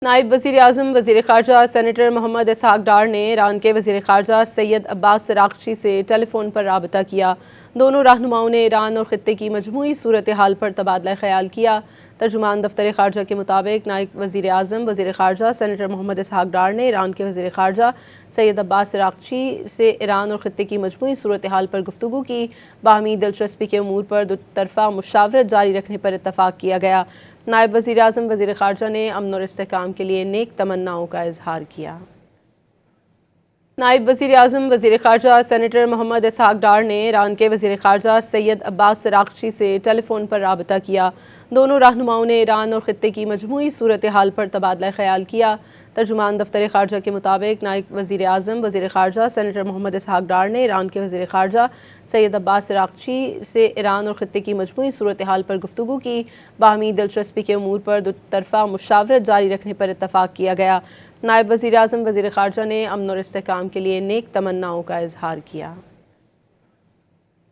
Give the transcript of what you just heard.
نائب وزیر اعظم وزیر خارجہ سینیٹر محمد اسحاق ڈار نے ایران کے وزیر خارجہ سید عباس اراغچی سے ٹیلی فون پر رابطہ کیا۔ دونوں رہنماؤں نے ایران اور خطے کی مجموعی صورتحال پر تبادلہ خیال کیا۔ ترجمان دفتر خارجہ کے مطابق نائب وزیر اعظم وزیر خارجہ سینیٹر محمد اسحاق ڈار نے ایران کے وزیر خارجہ سید عباس اراغچی سے ایران اور خطے کی مجموعی صورتحال پر گفتگو کی۔ باہمی دلچسپی کے امور پر دو طرفہ مشاورت جاری رکھنے پر اتفاق کیا گیا۔ نائب وزیر اعظم وزیر خارجہ نے امن اور استحکام کے لیے نیک تمناؤں کا اظہار کیا۔ نائب وزیر اعظم وزیر خارجہ سینیٹر محمد اسحاق ڈار نے ایران کے وزیر خارجہ سید عباس اراغچی سے ٹیلی فون پر رابطہ کیا۔ دونوں رہنماؤں نے ایران اور خطے کی مجموعی صورتحال پر تبادلہ خیال کیا۔ ترجمان دفتر خارجہ کے مطابق نائب وزیر اعظم وزیر خارجہ سینیٹر محمد اسحاق ڈار نے ایران کے وزیر خارجہ سید عباس اراغچی سے ایران اور خطے کی مجموعی صورتحال پر گفتگو کی۔ باہمی دلچسپی کے امور پر دو طرفہ مشاورت جاری رکھنے پر اتفاق کیا گیا۔ نائب وزیر اعظم وزیر خارجہ نے امن اور استحکام کے لیے نیک تمناؤں کا اظہار کیا۔